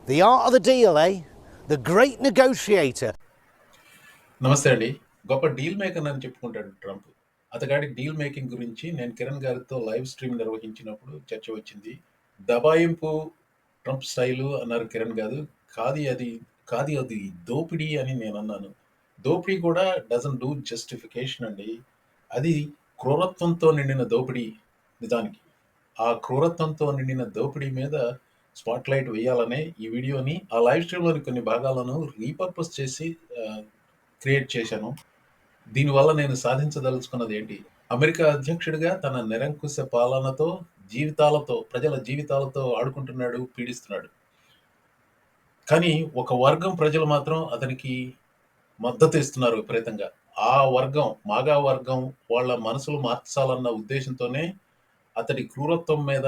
The art of the deal, eh? The great negotiator. నమస్తే అండి. గొప్ప డీల్ మేకర్ అని చెప్పుకుంటాడు ట్రంప్. అతగాడి డీల్ మేకింగ్ గురించి నేను కిరణ్ గారితో లైవ్ స్ట్రీమ్ నిర్వహించినప్పుడు చర్చ వచ్చింది. దబాయింపు ట్రంప్ స్టైలు అన్నారు కిరణ్ గారు. కాది అది కాది అది దోపిడీ అని నేను అన్నాను. దోపిడీ కూడా డజన్ డూ జస్టిఫికేషన్ అండి. అది క్రూరత్వంతో నిండిన దోపిడీ నిజానికి. ఆ క్రూరత్వంతో నిండిన దోపిడీ మీద స్పాట్లైట్ వేయాలనే ఈ వీడియోని ఆ లైవ్ స్ట్రీమ్లోని కొన్ని భాగాలను రీపర్పస్ చేసి క్రియేట్ చేశాను. దీనివల్ల నేను సాధించదలుచుకున్నది ఏంటి? అమెరికా అధ్యక్షుడిగా తన నిరంకుశ పాలనతో ప్రజల జీవితాలతో ఆడుకుంటున్నాడు, పీడిస్తున్నాడు. కానీ ఒక వర్గం ప్రజలు మాత్రం అతనికి మద్దతు ఇస్తున్నారు విపరీతంగా. ఆ వర్గం, మాగా వర్గం వాళ్ళ మనసులు మార్చాలన్న ఉద్దేశంతోనే అతడి క్రూరత్వం మీద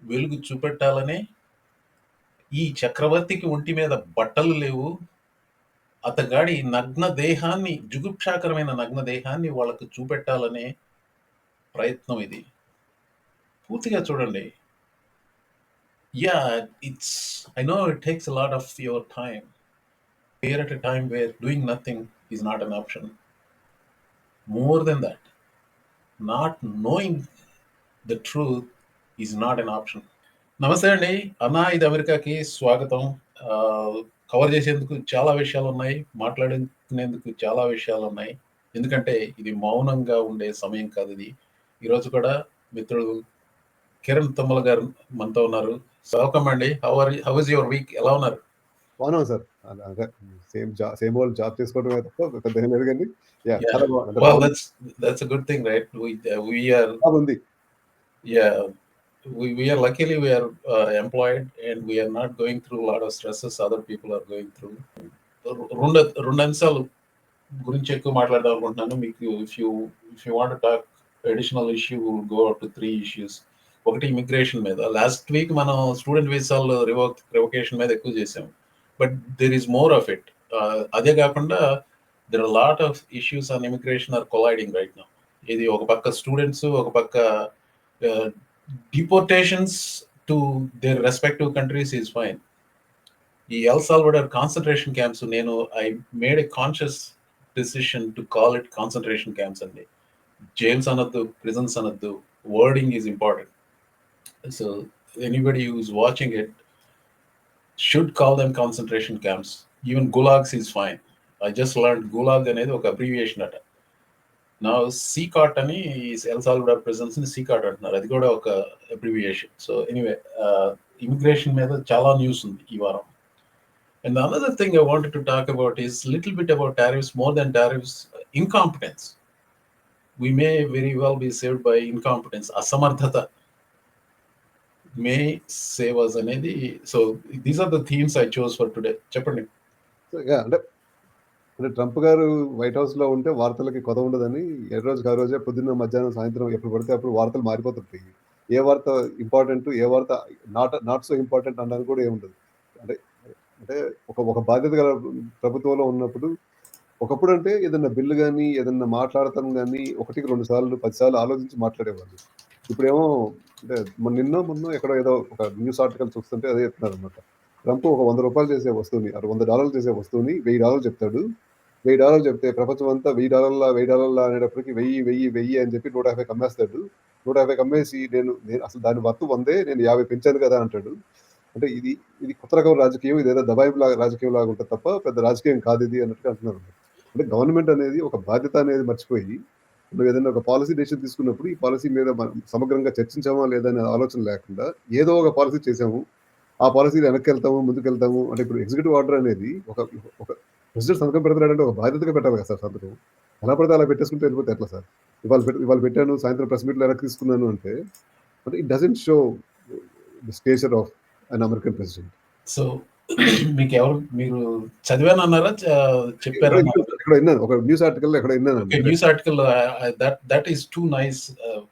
వెలుగు చూపెట్టాలనే ఈ చక్రవర్తికి ఒంటి మీద బట్టలు లేవు. అతగాడి నగ్న దేహాన్ని, జుగుప్సాకరమైన నగ్న దేహాన్ని వాళ్ళకు చూపెట్టాలనే ప్రయత్నం ఇది. పూర్తిగా చూడండి. I know it takes a lot of your time. We are at a time where doing nothing is not an option. More than that, not knowing the truth is not an option. నమస్తే అండి. అన్నా ఇది అమెరికాకి స్వాగతం. Cover చేసేందుకు చాలా విషయాలున్నాయి. మాట్లాడుకునేందుకు చాలా విషయాలున్నాయి. ఎందుకంటే ఇది మౌనంగా ఉండే సమయం కాదు ఇది. ఈరోజు కూడా మిత్రుడు కిరణ్ తమ్మల గారు మనతో ఉన్నారు. వెల్కమ్ అండి. How is your week? ఎలా ఉన్నారు? బాగున్నాం సార్. అదే సేమ్ ఓల్డ్ జాబ్ చేసుకోవడమే తప్ప పెద్ద ఏం లేదు కానీ చాలా Well, that's a good thing, right? We are బాగుంది. yeah we are luckily we are employed and we are not going through a lot of stresses other people are going through. రెండు అంశాలు గురించి ఎక్కువ మాట్లాడదాం అనుకుంటున్నాను. మీకు if you want talk additional issue go to 3 issues. ఒకటి immigration మీద. Last week మనం స్టూడెంట్ వీసాలు రివోకేషన్ మీద ఎక్కువ చేసాం. But there is more of it. అదే కాకుండా there are lot of issues on immigration are colliding right now. ఇది ఒక పక్క స్టూడెంట్స్, ఒక పక్క deportations to their respective countries is fine. ఈ ఎల్ సాల్వడార్ కాన్సన్ట్రేషన్ క్యాంప్స్, నేను I made a conscious decision to call it concentration camps అండి. Jails అనొద్దు, prisons అనొద్దు. Wording is important. So anybody who is watching it should call them concentration camps. Even gulags is fine. I just learn gulag అనేది ఒక abbreviation అట. నా సీకాట్ అని El Salvador prisons ని సీకాట్ అంటున్నారు. అది కూడా ఒక అబ్రివియేషన్. సో ఎనీవే, ఇమిగ్రేషన్ మీద చాలా న్యూస్ ఉంది ఈ వారం. And the another thing I wanted to talk about is little bit about tariffs, more than tariffs, incompetence. We may very well be saved by incompetence. Asamarthata may save us అనేది. So these are the themes I chose for today. చెప్పండి. So అంటే Trump గారు white house లో ఉంటే వార్తలకి కొద ఉండదని ఏ రోజుకి ఆ రోజే పొద్దున్న, మధ్యాహ్నం, సాయంత్రం ఎప్పుడు పడితే అప్పుడు వార్తలు మారిపోతుంటాయి. ఏ వార్త ఇంపార్టెంట్, ఏ వార్త నాట్ సో ఇంపార్టెంట్ అనడానికి కూడా ఏముండదు. అంటే అంటే ఒక బాధ్యత గల ప్రభుత్వంలో ఉన్నప్పుడు, ఒకప్పుడు అంటే ఏదన్నా బిల్లు కానీ ఏదన్నా మాట్లాడతాం కానీ 1-2 సార్లు 10 సార్లు ఆలోచించి మాట్లాడేవాళ్ళు. ఇప్పుడేమో అంటే మొన్న ఎక్కడో ఏదో ఒక న్యూస్ ఆర్టికల్ చూస్తుంటే అదే చెప్తున్నారు అనమాట. ట్రంప్ ఒక $100 చేసే వస్తువుని, $100 చేసే వస్తువుని $1000 చెప్తాడు. $1000 చెప్తే ప్రపంచం అంతా $1000 అనేటప్పటికి 1000 అని చెప్పి 150 అమ్మేస్తాడు. 150 అమ్మేసి నేను అసలు దాని వర్త్ 100, నేను 50 పెంచాను కదా అంటాడు. అంటే ఇది కొత్త రకం రాజకీయం, ఇదేదో దబాయింపు రాజకీయం లాగా ఉంటుంది తప్ప పెద్ద రాజకీయం కాదు ఇది అన్నట్టుగా అంటున్నారు. అంటే గవర్నమెంట్ అనేది ఒక బాధ్యత అనేది మర్చిపోయి, నువ్వు ఏదైనా ఒక పాలసీ డెసిషన్ తీసుకున్నప్పుడు ఈ పాలసీ మీద మనం సమగ్రంగా చర్చించామా లేదా అనే ఆలోచన లేకుండా ఏదో ఒక పాలసీ చేసాము, ఆ పాలసీలు వెనక్కి ముందుకెళ్తాము. అంటే ఇప్పుడు ఎగ్జిక్యూటివ్ ఆర్డర్ అనేది ఒక ప్రెసిడెంట్ సంతకం పెడతాడంటే ఒక బాధ్యతగా పెట్టాలి కదా సార్ సంతకం. ఎలా పడితే అలా పెట్టేసుకుంటే వెళ్ళిపోతే ఎట్లా సార్? ఇవాళ పెట్టాను, సాయంత్రం ప్రెస్ మీట్లో వెనక్కి తీసుకున్నాను అంటే it doesn't show the stature of an American president. So మీకు మీరు చదివానన్నారా, చెప్పారా? ఇక్కడ విన్నాను, ఒక న్యూస్ ఆర్టికల్ ఎక్కడ విన్నాను. News article that is two nice.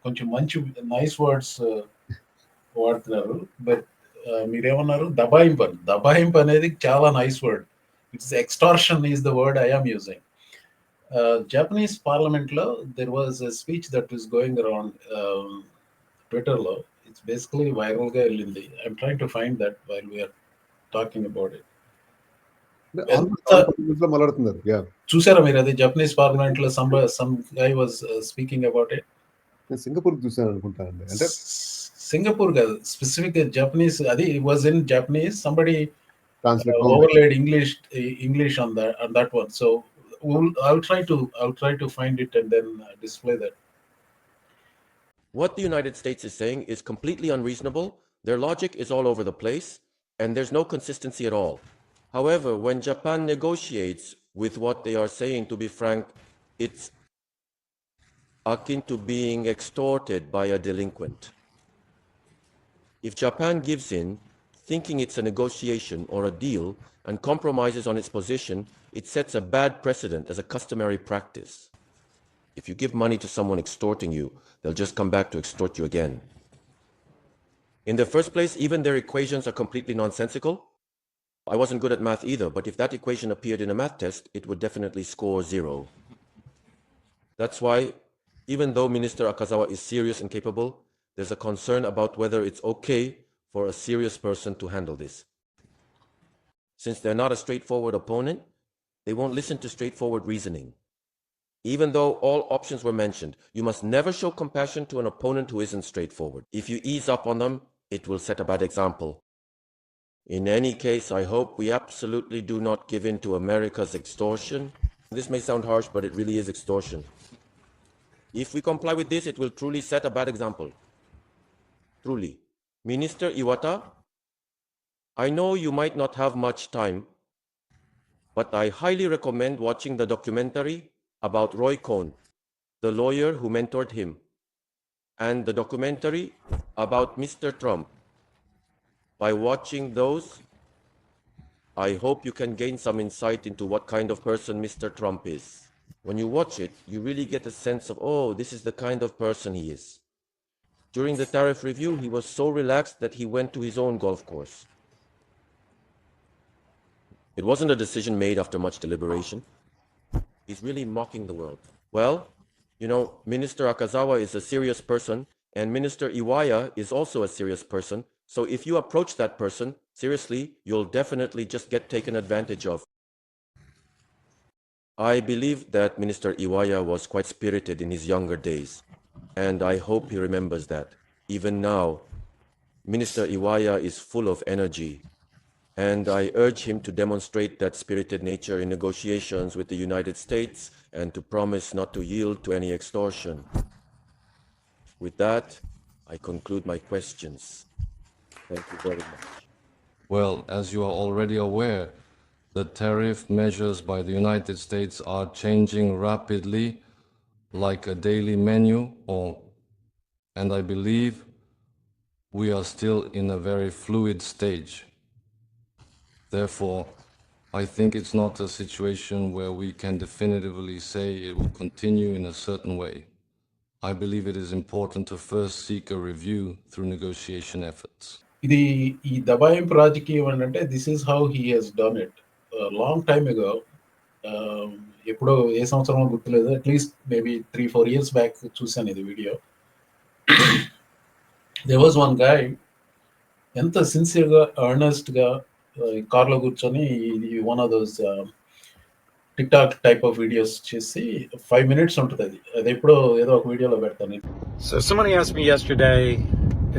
కొంచెం మంచి నైస్ వర్డ్స్ వాడుతున్నారు. బట్ మీరేమన్నారు? దబాయింపు అనేది చాలా nice word. It's extortion is the word I am using. Japanese parliament లో there was a speech that is going around Twitter లో. ఇట్స్ బేసికలీ వైరల్ గా వెళ్ళింది. I'm trying to find that while we're talking about it. Almost ఎంత మాట్లాడుతున్నారు. Yeah చూసారా మీరు అది Japanese parliament లో some guy was speaking about it. నేను సింగపూర్ చూసాను అనుకుంటానండి. అంటే సింగపూర్ కాదు, స్పెసిఫిక్ జపనీస్, అది was in Japanese, somebody translate overlaid English on that one. So I'll try to find it and then display that. What the United States is saying is completely unreasonable. Their logic is all over the place, and there's no consistency at all. However, when Japan negotiates with what they are saying, to be frank, it's akin to being extorted by a delinquent. If Japan gives in, thinking it's a negotiation or a deal, and compromises on its position, it sets a bad precedent as a customary practice. If you give money to someone extorting you, they'll just come back to extort you again. In the first place, even their equations are completely nonsensical. I wasn't good at math either, but if that equation appeared in a math test, it would definitely score 0. That's why, even though Minister Akazawa is serious and capable, there's a concern about whether it's okay for a serious person to handle this. Since they're not a straightforward opponent, they won't listen to straightforward reasoning. Even though all options were mentioned, you must never show compassion to an opponent who isn't straightforward. If you ease up on them, it will set a bad example. In any case, I hope we absolutely do not give in to America's extortion. This may sound harsh, but it really is extortion. If we comply with this, it will truly set a bad example. Truly. Minister Iwata, I know you might not have much time, but I highly recommend watching the documentary about Roy Cohn, the lawyer who mentored him, and the documentary about Mr. Trump. By watching those, I hope you can gain some insight into what kind of person Mr. Trump is. When you watch it, you really get a sense of, oh, this is the kind of person he is. During the tariff review, he was so relaxed that he went to his own golf course. It wasn't a decision made after much deliberation. He's really mocking the world. Well, you know, Minister Akazawa is a serious person, and Minister Iwaya is also a serious person. So if you approach that person seriously, you'll definitely just get taken advantage of. I believe that Minister Iwaya was quite spirited in his younger days, and I hope he remembers that. Even now, Minister Iwaya is full of energy, and I urge him to demonstrate that spirited nature in negotiations with the United States and to promise not to yield to any extortion. With that, I conclude my questions. Thank you very much. Well, as you are already aware, the tariff measures by the United States are changing rapidly like a daily menu, and I believe we are still in a very fluid stage. Therefore, I think it's not a situation where we can definitively say it will continue in a certain way. I believe it is important to first seek a review through negotiation efforts. ఇది ఈ దబాయింపు రాజకీయం అంటే this is how he he's done it long time ago. ఎప్పుడో ఏ సంవత్సరం గుర్తులేదు, at least maybe 3-4 years back చూశాను ఇది వీడియో. దేర్ వాజ్ వన్ గాయ్, ఎంత సిన్సియర్గా ఎర్నెస్ట్గా కార్లో కూర్చొని one of those TikTok type of videos చేసి 5 minutes ఉంటుంది. అది ఎప్పుడో ఏదో ఒక వీడియోలో పెడతాను. So somebody asked me yesterday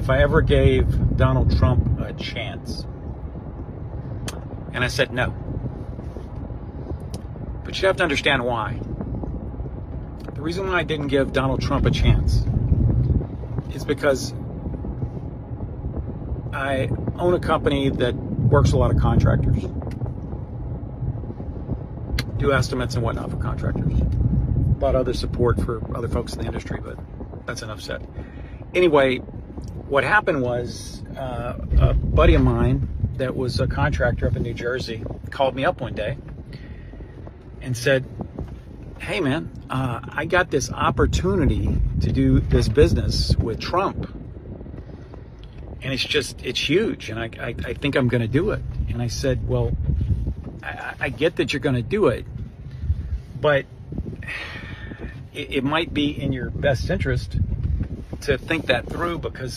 if I ever gave Donald Trump a chance. And I said no. But you have to understand why. The reason why I didn't give Donald Trump a chance is because I own a company that works a lot of contractors. Do estimates and whatnot for contractors. A lot of other support for other folks in the industry, but that's enough said. Anyway, what happened was a buddy of mine that was a contractor up in New Jersey called me up one day and said, hey man, I got this opportunity to do this business with Trump. And it's huge. And I think I'm going to do it. And I said, well, I get that you're going to do it, but it might be in your best interest to think that through, because,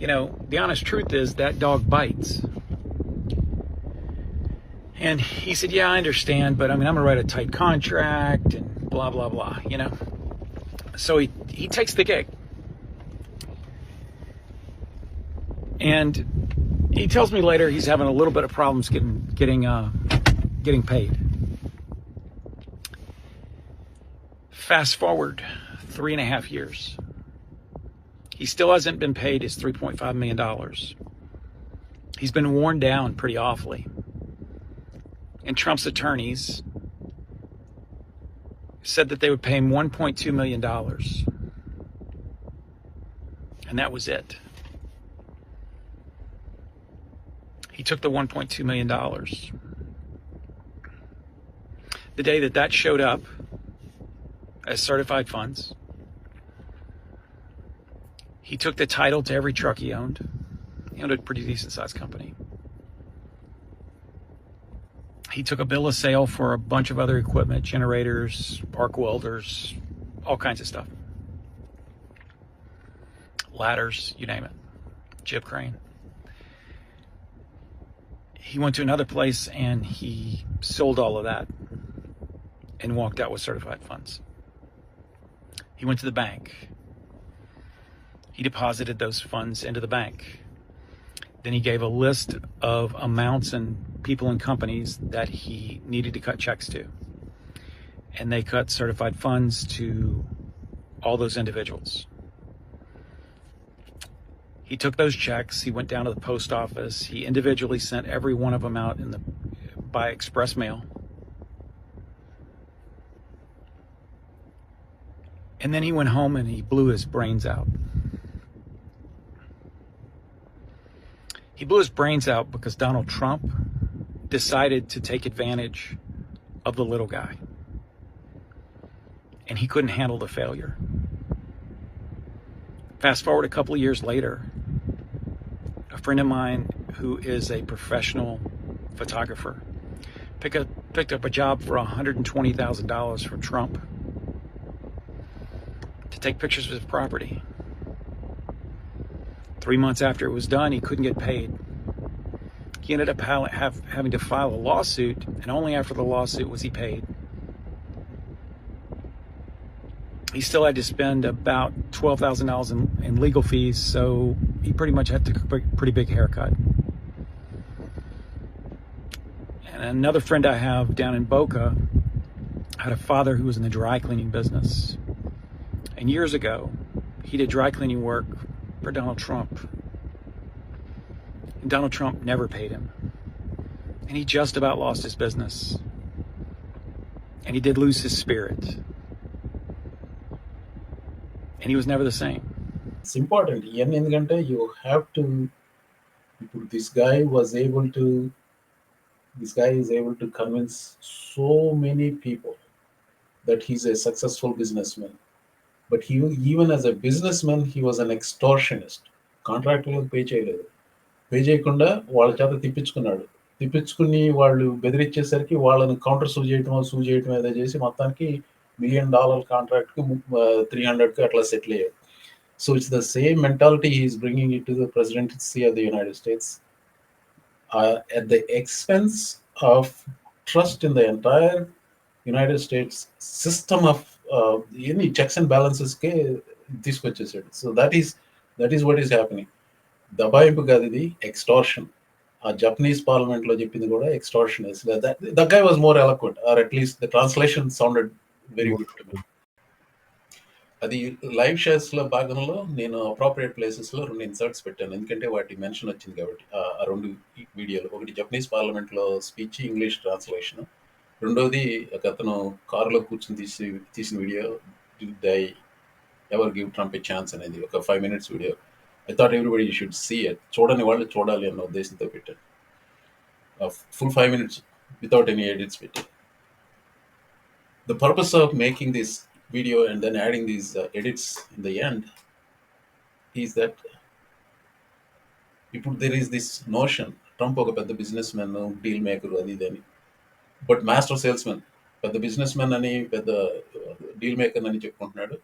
you know, the honest truth is that dog bites. And he said, yeah, I understand, but I mean, I'm going to write a tight contract and blah, blah, blah, you know. So he takes the gig. And he tells me later he's having a little bit of problems getting paid. Fast forward 3.5 years. He still hasn't been paid his $3.5 million. He's been worn down pretty awfully. And Trump's attorneys said that they would pay him $1.2 million. And that was it. He took the $1.2 million. The day that showed up as certified funds, he took the title to every truck he owned. He owned a pretty decent sized company. He took a bill of sale for a bunch of other equipment, generators, arc welders, all kinds of stuff. Ladders, you name it. Jib crane. He went to another place and he sold all of that and walked out with certified funds. He went to the bank. He deposited those funds into the bank. Then he gave a list of amounts and people and companies that he needed to cut checks to. And they cut certified funds to all those individuals. He took those checks, he went down to the post office, he individually sent every one of them out by express mail. And then he went home and he blew his brains out. He blew his brains out because Donald Trump decided to take advantage of the little guy. And he couldn't handle the failure. Fast forward a couple of years later, a friend of mine who is a professional photographer picked up a job for $120,000 from Trump to take pictures of his property. 3 months after it was done, he couldn't get paid. He ended up having to file a lawsuit, and only after the lawsuit was he paid. He still had to spend about $12,000 in legal fees, so he pretty much had to take a pretty big haircut. And another friend I have down in Boca had a father who was in the dry cleaning business. And years ago, he did dry cleaning work for Donald Trump. And Donald Trump never paid him. And he just about lost his business. And he did lose his spirit. And he was never the same. It's important. ఎందుకంటే you have to, this guy is able to convince so many people that he's a successful businessman. But he, even as a businessman, he was an extortionist. కాంట్రాక్టులకు pay చేయలేదు. Pay చేయకుండా వాళ్ళ చేత తిప్పించుకుని వాళ్ళు బెదిరించేసరికి వాళ్ళని counter సూ చేయటం ఏదో చేసి మొత్తానికి $1 million కాంట్రాక్ట్కి 300కి అట్లా సెటిల్ అయ్యాడు. So it's the same mentality he's bringing it to the presidency of the United States at the expense of trust in the entire United States system of any checks and balances ke తీసుకొచ్చేసాడు. So that is what is happening. దబాయింపు కాదు, ఇది extortion. ఆ Japanese parliament లో చెప్పింది కూడా extortion. That guy was more eloquent, or at least the translation sounded very good to me. అది live shows లో భాగంలో నేను అప్రోప్రియేట్ ప్లేసెస్ లో 2 ఇన్సర్ట్స్ పెట్టాను, ఎందుకంటే వాటి మెన్షన్ వచ్చింది కాబట్టి. ఆ 2 వీడియోలు, ఒకటి జపనీస్ పార్లమెంట్ లో స్పీచ్ ఇంగ్లీష్ ట్రాన్స్లేషన్, రెండోది ఒక అతను కారులో కూర్చొని తీసిన video, Did I ever give Trump a chance అనేది, ఒక 5 minutes video. I thought everybody should see it. చూడని వాళ్ళు చూడాలి అన్న ఉద్దేశంతో పెట్టాను. Full 5 minutes without any edits పెట్టాను. The purpose of making this video and then adding these edits in the end is that there is this notion, Trump oka pedda businessman, deal maker adi idani, but master salesman, pedda businessman ani pedda deal maker ani cheppuntunnadu.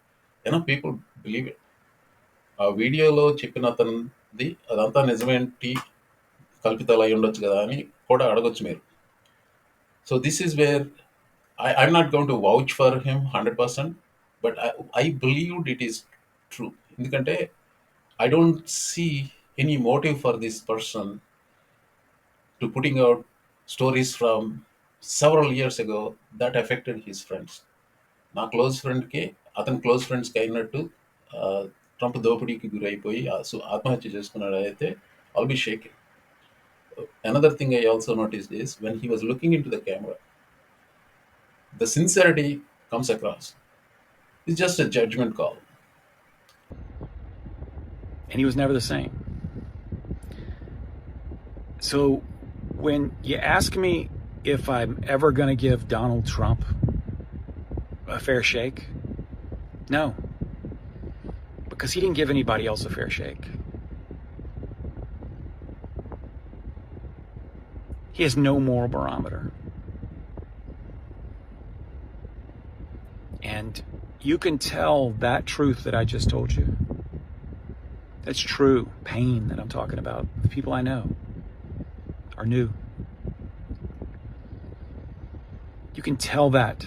Enough people believe it. ఆ వీడియోలో చెప్పిన అతనిది అదంతా నిజమేంటి, కల్పితాలు అయి ఉండొచ్చు కదా అని కూడా అడగొచ్చు మీరు. So this is where I'm not going to vouch for him 100%, but I believed it is true. ఎందుకంటే I don't see any motive for this person to putting out stories from several years ago that affected his friends. నా close ఫ్రెండ్కి అతని close ఫ్రెండ్స్కి అయినట్టు Trump దోపిడీకి గురైపోయి ఆత్మహత్య చేసుకున్నాడు అయితే I'll be shaken. Another thing I also noticed is when he was looking into the camera, the sincerity comes across. It's just a judgment call. And he was never the same. So when you ask me if I'm ever going to give Donald Trump a fair shake, no. Because he didn't give anybody else a fair shake. He has no moral barometer. And you can tell that truth that I just told you. That's true pain that I'm talking about. The people I know are new. You can tell that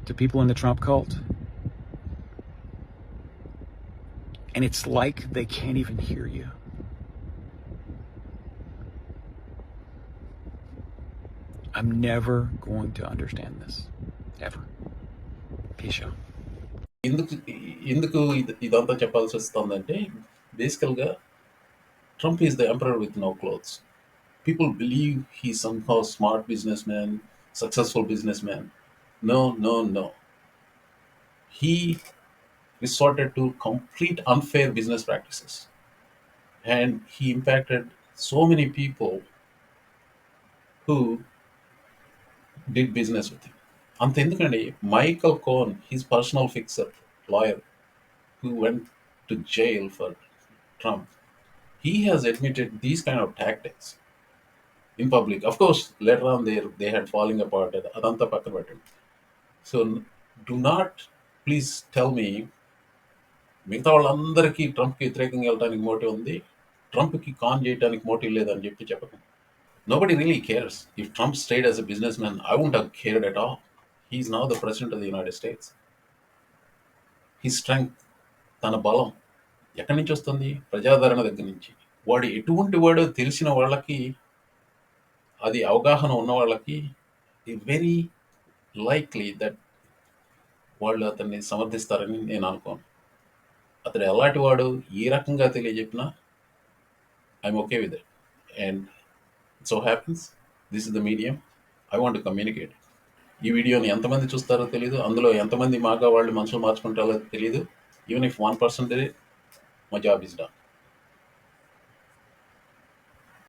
to people in the Trump cult. And it's like they can't even hear you. I'm never going to understand this. Ever. Peace out. ఎందుకు ఇదంతా చెప్పాల్సి వస్తుందంటే బేసికల్గా Trump is the emperor with no clothes. People believe he's somehow smart businessman, successful businessman. No. He resorted to complete unfair business practices. And he impacted so many people who did business with him. అంత ఎందుకండి Michael cone, his personal fixer, lawyer, who went to jail for Trump, he has admitted these kind of tactics in public. Of course, later on they had falling apart. అదంతా పక్కన పెట్టండి. So do not please tell me మిగతా వాళ్ళందరికీ ట్రంప్కి వ్యతిరేకంగా వెళ్ళడానికి motive ఉంది, ట్రంప్కి కాన్ చేయడానికి motive లేదని చెప్పకండి. Nobody really cares. If Trump stayed as a businessman, I wouldn't have cared at all. He's now the president of the United States. His strength, తన బలం ఎక్కడి నుంచి వస్తుంది? ప్రజాదరణ దగ్గర నుంచి. వాడు ఎటువంటి వాడో తెలిసిన వాళ్ళకి, అది అవగాహన ఉన్న వాళ్ళకి వెరీ లైక్లీ దట్ వాళ్ళు అతన్ని సమర్థిస్తారని నేను అనుకోను. అతడు ఎలాంటి వాడు, ఏ రకంగా తెలియజెప్పినా I'm okay with it. And so happens this is the medium I want to communicate. ఈ వీడియోని ఎంతమంది చూస్తారో తెలియదు, అందులో ఎంతమంది మాగా వాళ్ళు మనుషులు మార్చుకుంటారో తెలియదు. Even if 1% my job is done.